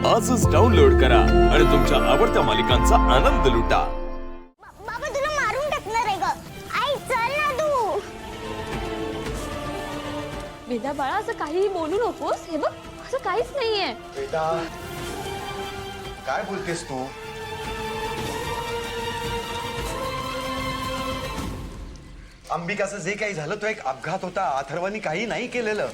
आजच डाउनलोड करा आणि तुमच्या आवडत्या मालिकांचा आनंद लुटा। बाबा तुला मारून टाकणार आहे ग। आई चल ना तू। वेदा बाळा असं काही बोलू नकोस। हे बघ असं काहीच नाहीये। वेदा काय बोलतेस तू? अंबिकाचं जे काही झालं तो एक अपघात होता। अथर्वानी काही नाही केलेलं।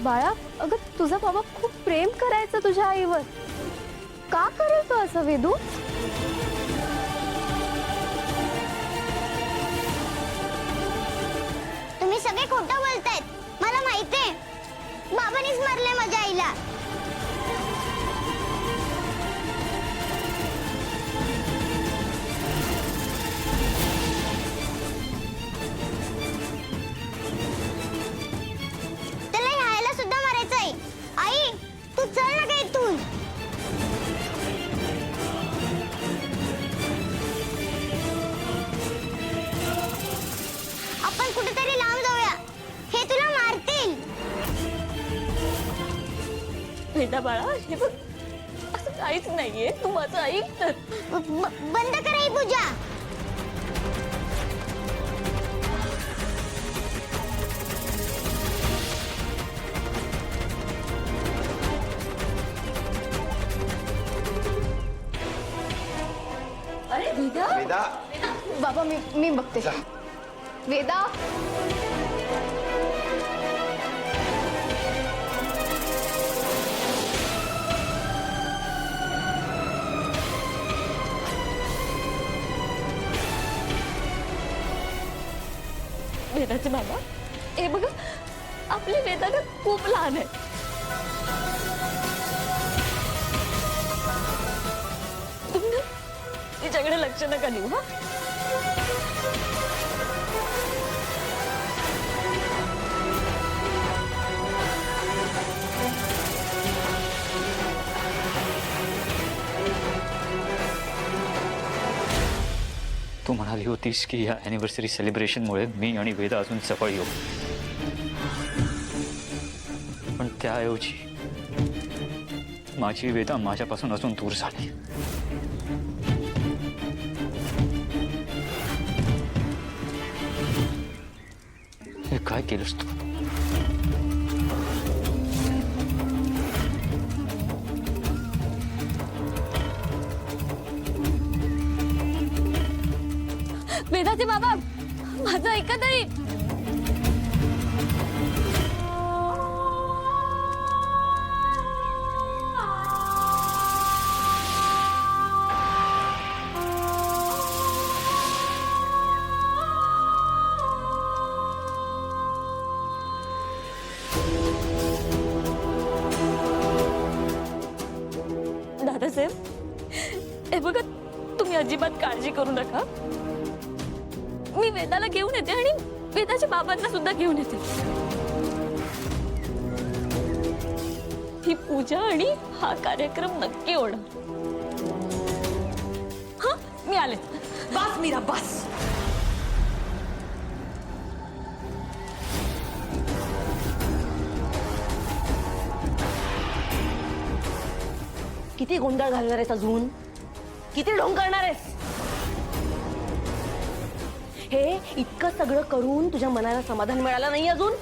बाळा अगं तुझा बाबा खूप प्रेम करायचा तुझ्या आईवर। का करेल तो असं वेदू? तुम्ही सगळे खोटं बोलतायत। मला माहितीये बाबांनीच मारले माझ्या आईला। त्याला ह्याला सुद्धा मारायचंय। आई तू चल ना ग इथून। आपण कुठेतरी लांब जाऊया। हे तुला मारतील। वेदा बाळा हे बघ असं काहीच नाहीये। तू माझं ऐक तर। बंद कर ही पूजा। अरे वेदा वेदा बाबा मी बघते। जा। वेदा वेदाचे बाबा हे बघा आपले वेदा ना खूप लहान आहे। तुम्ही ना तिच्याकडे लक्ष नका देऊ। हा तू म्हणाली होतीस की या ॲनिव्हर्सरी सेलिब्रेशनमुळे मी आणि वेदा अजून जवळ येऊ, पण त्याऐवजी माझी वेदा माझ्यापासून अजून दूर झाली। हे काय केलंस तू? वेदाचे बाबा माझं ऐका तरी। दादासाहेब हे बघा तुम्ही अजिबात काळजी करू नका। मी वेदाला घेऊन येते आणि वेदाच्या बाबांना सुद्धा घेऊन येते। ही पूजा आणि हा कार्यक्रम नक्की होणार। हा मी आले। बस मीरा बस। किती गोंधळ घालणार आहेस अजून? किती ढोंग करणार आहेस? हे इतकं सगळं करून तुझ्या मनाला समाधान मिळालं नाही अजून?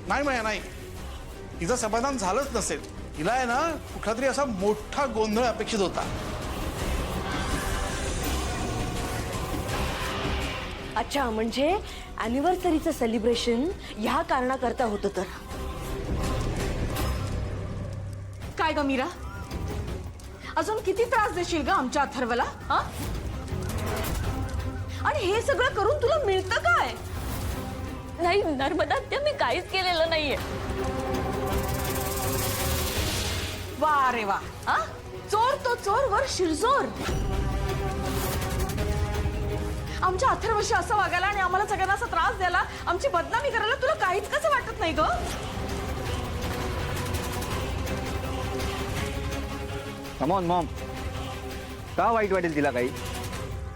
नाही माया नाही, तिचं समाधान झालंच नसेल। तिला आहे ना कुठला तरी असा मोठा गोंधळ अपेक्षित होता। अच्छा म्हणजे अॅनिव्हर्सरीचं सेलिब्रेशन ह्या कारणाकरता होतं तर? काय ग मीरा, अजून किती त्रास देशील ग आमच्या अथर्वला? हा आणि हे सगळं करून तुला मिळतं काय? नाही नर्मदा त्या मी काहीच केलेलं नाहीये। वा रे वा, हा चोर तो चोर वर शिरजोर। आमच्या अथर्वशी असं वागायला आणि आम्हाला सगळ्यांना असा त्रास द्यायला, आमची बदनामी करायला तुला काहीच कसं वाटत नाही ग? कम ऑन मॉम, का वाईट वाटेल तिला काही?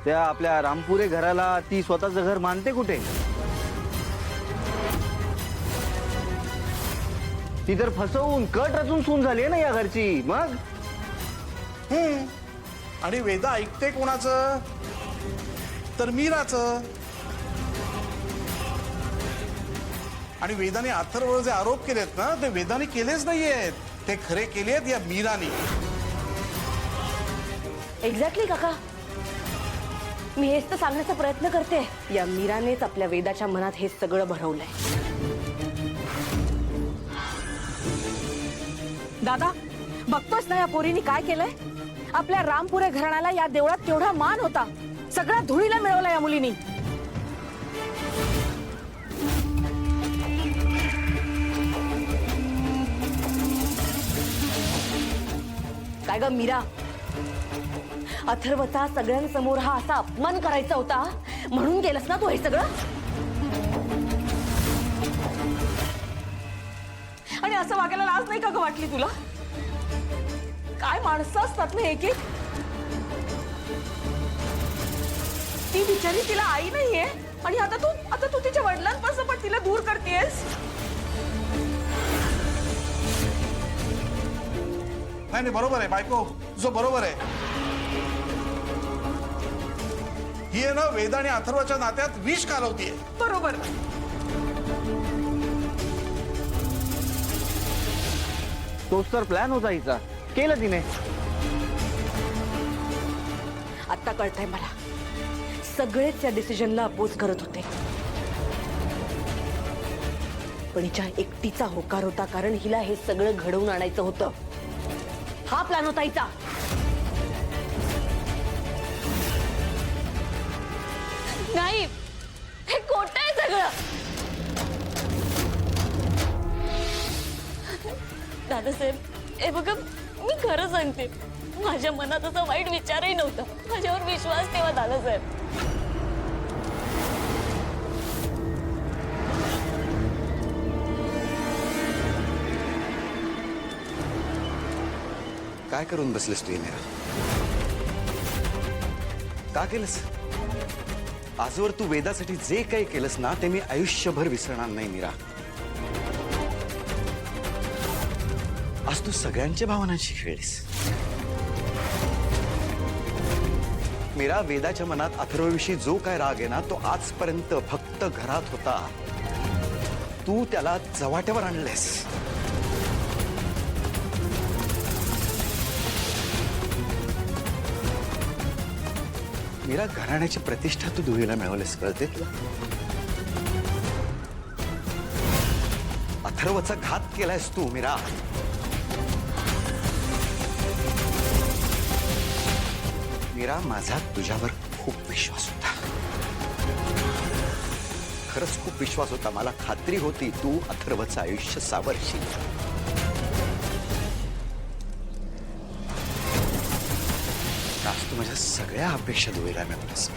त्या आपल्या रामपुरे घराला ती स्वतःचं घर मानते कुठे? ती तर फसवून कट रचून सून झाली ना या घरची. मग आणि वेदा ऐकते कोणाचं? तर मीराचं. आणि वेदाने अथर्ववर जे आरोप केलेत ना ते वेदाने केलेच नाहीयेत, ते खरे केलेत या मीराने. एक्झॅक्टली काका, मी हेच तर सांगण्याचा प्रयत्न करते. या मीरानेच आपल्या वेदाच्या मनात हे सगळं भरवलंय. दादा, बघतोस ना या पोरीने काय केलंय? आपल्या रामपुरे घराण्याला या देवळात तेवढा मान होता, सगळा धुळीला मिळवला या मुलीनी. काय ग मीरा, अथर्वचा सगळ्यांसमोर हा असा अपमान करायचा होता म्हणून केलंस ना तू हे सगळं? आणि असं वागायला लाज नाही का ग वाटली तुला? काय माणसं असतात ना एक एक. ती बिचारी, तिला आई नाहीये आणि आता तू तिच्या वडिलांपासून पण तिला दूर करतेस. नाही बरोबर आहे बायको, तुझं बरोबर आहे. ही आहे ना वेदा आणि अथर्वच्या नात्यात विष कालवतीये. बरोबर. तोच तर प्लॅन होता हिचा, केलं तिने. आता कळतंय मला, सगळेच या डिसिजनला अपोज करत होते, पण हिच्या एकटीचा होकार होता, कारण हिला हे सगळं घडवून आणायचं होतं. हा प्लॅन होता हिचा. नाही, हे खोटं आहे सगळं. दादासाहेब, हे बघा, मी खरं सांगते, माझ्या मनात असा वाईट विचारही नव्हता. माझ्यावर विश्वास ठेवा दादासाहेब. काय करून बसलेस तू मीरा? का केलंस? आजवर तू वेदासाठी जे काही केलंस ना ते मी आयुष्यभर विसरणार नाही मीरा. आज तू सगळ्यांच्या भावनांशी खेळलीस. मीरा, वेदाच्या मनात अथर्वविषयी जो काय राग आहे ना तो आजपर्यंत फक्त घरात होता. तू त्याला चव्हाट्यावर आणलेस. मीरा, घराण्याची प्रतिष्ठा तू धुळीला मिळवलेस, कळते तुला? अथर्वचा घात केलायस तू मीरा. मीरा, माझा तुझ्यावर खूप विश्वास होता, खरंच खूप विश्वास होता. मला खात्री होती तू अथर्वचं आयुष्य सावरशील. आज तू माझ्या सगळ्या अपेक्षा धुळीला मिळवल्यास.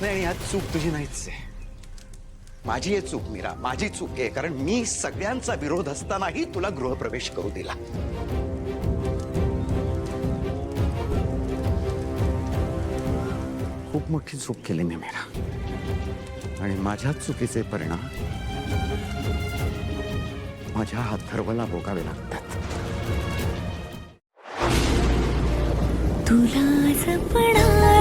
नाही, आणि यात चूक तुझी नाहीच आहे, माझी आहे चूक मीरा, माझी चूक आहे. कारण मी सगळ्यांचा विरोध असतानाही तुला गृहप्रवेश करू दिला. खूप मोठी चूक केली मी मीरा, आणि माझ्या चुकीचे परिणाम माझ्या अथर्वला भोगावे लागतात. तुला जपणार